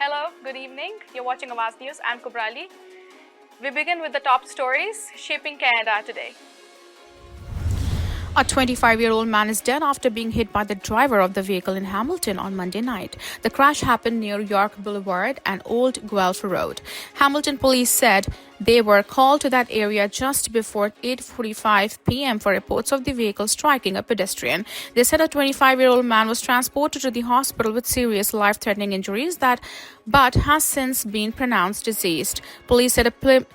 Hello, good evening. You're watching Awaz News. I'm Kubrali. We begin with the top stories shaping Canada today. A 25-year-old man is dead after being hit by the driver of the vehicle in Hamilton on Monday night. The crash happened near York Boulevard and Old Guelph Road. Hamilton police said they were called to that area just before 8:45 p.m. for reports of the vehicle striking a pedestrian. They said a 25-year-old man was transported to the hospital with serious life-threatening injuries but has since been pronounced deceased. Police said a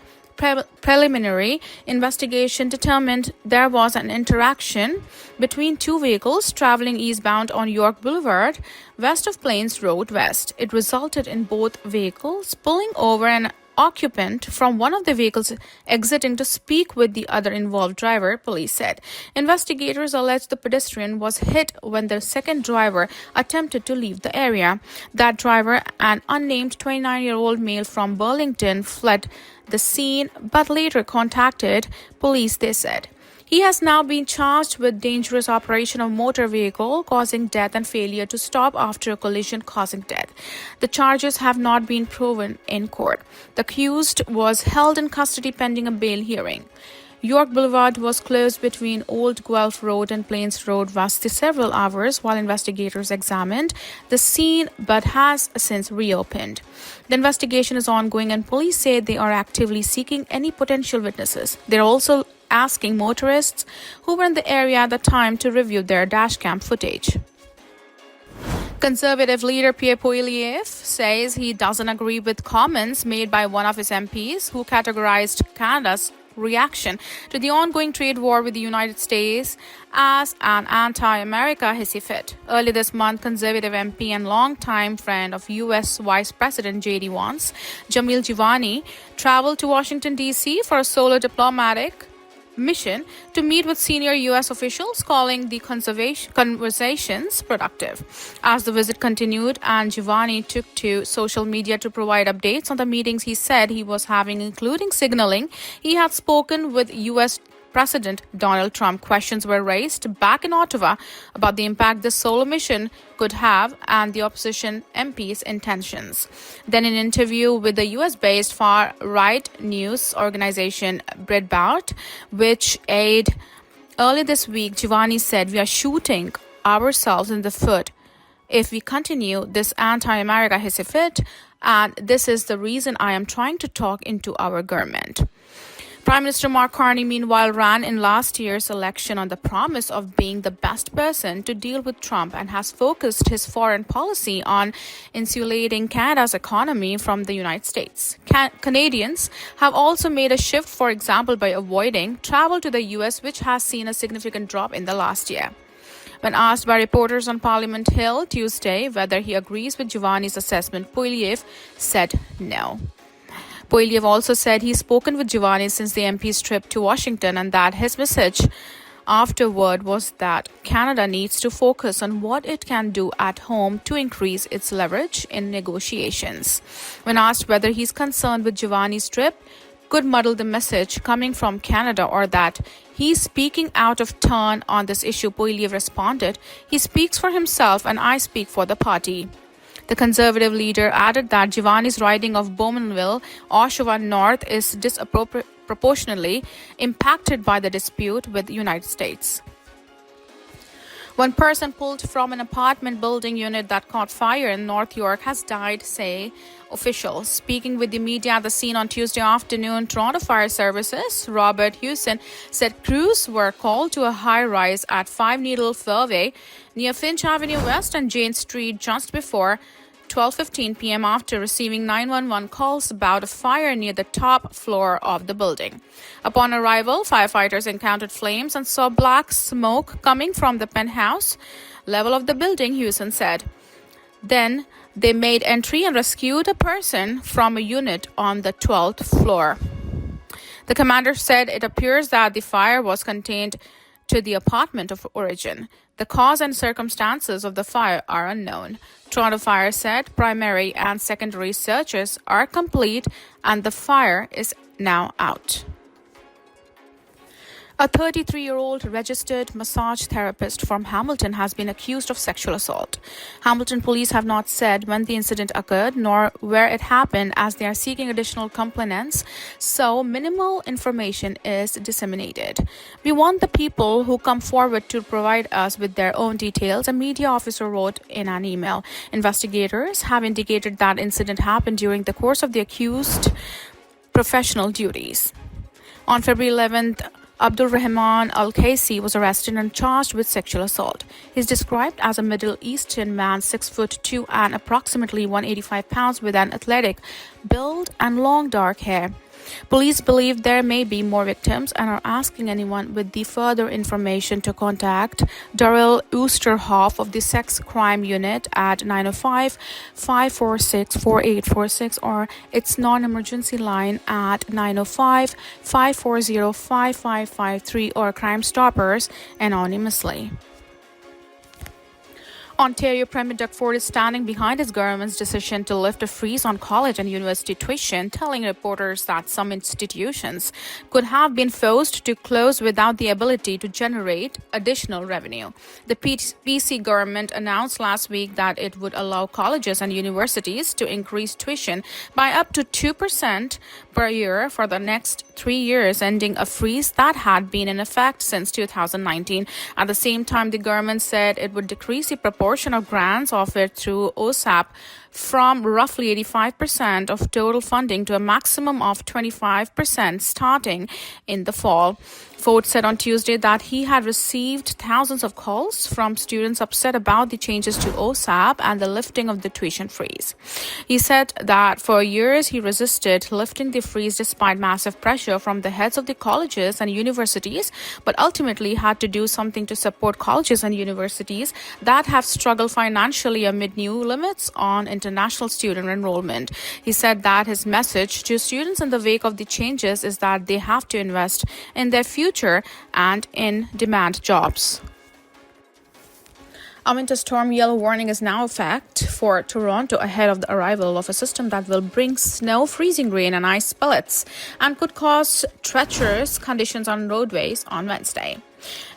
preliminary investigation determined there was an interaction between two vehicles traveling eastbound on York Boulevard, west of Plains Road West. It resulted in both vehicles pulling over an occupant from one of the vehicles exiting to speak with the other involved driver, police said. Investigators allege the pedestrian was hit when the second driver attempted to leave the area. That driver, an unnamed 29-year-old male from Burlington, fled the scene but later contacted police, they said. He has now been charged with dangerous operation of motor vehicle causing death and failure to stop after a collision causing death. The charges have not been proven in court. The accused was held in custody pending a bail hearing. York Boulevard was closed between Old Guelph Road and Plains Road West for several hours while investigators examined the scene but has since reopened. The investigation is ongoing and police say they are actively seeking any potential witnesses. They're also asking motorists who were in the area at the time to review their dashcam footage. Conservative leader Pierre Poilievre says he doesn't agree with comments made by one of his MPs who categorized Canada's reaction to the ongoing trade war with the United States as an anti-America hissy fit. Early this month, Conservative MP and longtime friend of U.S. Vice President J.D. Vance, Jamil Jivani, traveled to Washington, D.C. for a solo diplomatic mission to meet with senior U.S. officials, calling the conversations productive. As the visit continued and Giovanni took to social media to provide updates on the meetings he said he was having, including signaling he had spoken with U.S. President Donald Trump, questions were raised back in Ottawa about the impact this solo mission could have and the opposition MP's intentions. Then, in an interview with the US-based far-right news organization Breitbart, which aired early this week, Giovanni said, "We are shooting ourselves in the foot if we continue this anti-America hissy fit, and this is the reason I am trying to talk into our government." Prime Minister Carney, meanwhile, ran in last year's election on the promise of being the best person to deal with Trump and has focused his foreign policy on insulating Canada's economy from the United States. Canadians have also made a shift, for example, by avoiding travel to the U.S., which has seen a significant drop in the last year. When asked by reporters on Parliament Hill Tuesday whether he agrees with Giovanni's assessment, Poilievre said no. Poilievre also said he's spoken with Giovanni since the MP's trip to Washington and that his message afterward was that Canada needs to focus on what it can do at home to increase its leverage in negotiations. When asked whether he's concerned with Giovanni's trip could muddle the message coming from Canada or that he's speaking out of turn on this issue, Poilievre responded, "He speaks for himself and I speak for the party." The Conservative leader added that Giovanni's riding of Bowmanville, Oshawa North, is disproportionately impacted by the dispute with the United States. One person pulled from an apartment building unit that caught fire in North York has died, say officials. Speaking with the media at the scene on Tuesday afternoon, Toronto Fire Services, Robert Hewson, said crews were called to a high-rise at 5 Needle Fairway near Finch Avenue West and Jane Street just before 12:15 p.m. after receiving 911 calls about a fire near the top floor of the building. Upon arrival, firefighters encountered flames and saw black smoke coming from the penthouse level of the building, Hewson said. Then they made entry and rescued a person from a unit on the 12th floor. The commander said it appears that the fire was contained to the apartment of origin. The cause and circumstances of the fire are unknown. Toronto Fire said primary and secondary searches are complete and the fire is now out. A 33-year-old registered massage therapist from Hamilton has been accused of sexual assault. Hamilton police have not said when the incident occurred nor where it happened, as they are seeking additional complainants, so minimal information is disseminated. "We want the people who come forward to provide us with their own details," a media officer wrote in an email. Investigators have indicated that incident happened during the course of the accused professional duties. On February 11th, Abdul Rahman Al-Kaisi was arrested and charged with sexual assault. He is described as a Middle Eastern man, 6'2" and approximately 185 pounds, with an athletic build and long dark hair. Police believe there may be more victims and are asking anyone with the further information to contact Daryl Oosterhoff of the Sex Crime Unit at 905-546-4846 or its non-emergency line at 905-540-5553 or Crime Stoppers anonymously. Ontario Premier Doug Ford is standing behind his government's decision to lift a freeze on college and university tuition, telling reporters that some institutions could have been forced to close without the ability to generate additional revenue. The PC government announced last week that it would allow colleges and universities to increase tuition by up to 2% per year for the next 3 years, ending a freeze that had been in effect since 2019. At the same time, the government said it would decrease the proportion of grants offered through OSAP from roughly 85% of total funding to a maximum of 25% starting in the fall. Ford said on Tuesday that he had received thousands of calls from students upset about the changes to OSAP and the lifting of the tuition freeze. He said that for years he resisted lifting the freeze despite massive pressure from the heads of the colleges and universities, but ultimately had to do something to support colleges and universities that have struggled financially amid new limits on international student enrollment. He said that his message to students in the wake of the changes is that they have to invest in their future and in demand jobs. A winter storm yellow warning is now in effect for Toronto ahead of the arrival of a system that will bring snow, freezing rain and ice pellets and could cause treacherous conditions on roadways on Wednesday.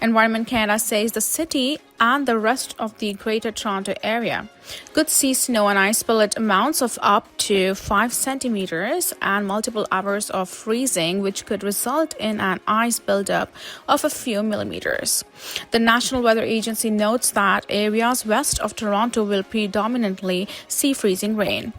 Environment Canada says the city and the rest of the Greater Toronto area could see snow and ice pellet amounts of up to 5 centimeters and multiple hours of freezing, which could result in an ice buildup of a few millimeters. The National Weather Agency notes that areas west of Toronto will predominantly see freezing rain.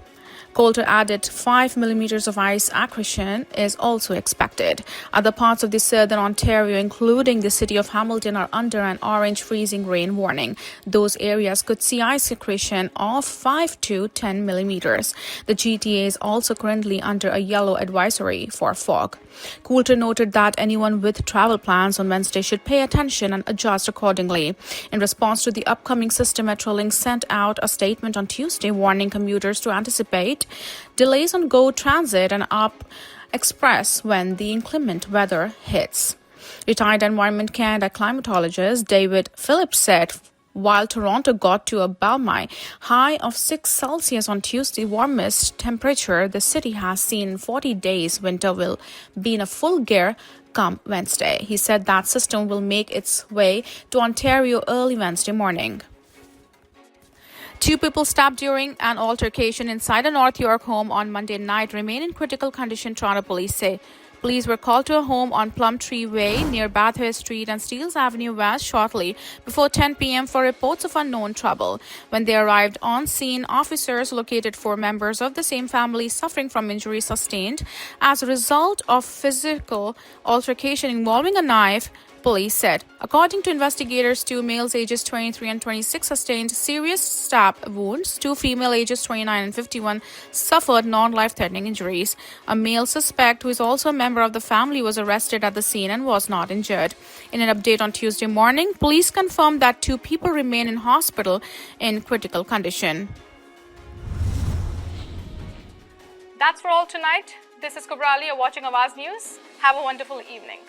Colder added 5 millimeters of ice accretion is also expected. Other parts of the southern Ontario, including the city of Hamilton, are under an orange freezing rain warning. Those areas could see ice accretion of 5 to 10 millimeters. The GTA is also currently under a yellow advisory for fog. Coulter noted that anyone with travel plans on Wednesday should pay attention and adjust accordingly. In response to the upcoming system, Metrolinx sent out a statement on Tuesday warning commuters to anticipate delays on GO Transit and Up Express when the inclement weather hits. Retired Environment Canada climatologist David Phillips said, while Toronto got to a balmy high of 6 Celsius on Tuesday, warmest temperature the city has seen in 40 days, winter will be in a full gear come Wednesday. He said that system will make its way to Ontario early Wednesday morning. 2 people stabbed during an altercation inside a North York home on Monday night remain in critical condition, Toronto police say. Police were called to a home on Plumtree Way near Bathurst Street and Steeles Avenue West shortly before 10 p.m. for reports of unknown trouble. When they arrived on scene, officers located 4 members of the same family suffering from injuries sustained as a result of physical altercation involving a knife, police said. According to investigators, 2 males ages 23 and 26 sustained serious stab wounds. 2 female ages 29 and 51 suffered non-life-threatening injuries. A male suspect, who is also a member of the family, was arrested at the scene and was not injured. In an update on Tuesday morning, police confirmed that 2 people remain in hospital in critical condition. That's for all tonight. This is Kubrali. You're watching Awaz News. Have a wonderful evening.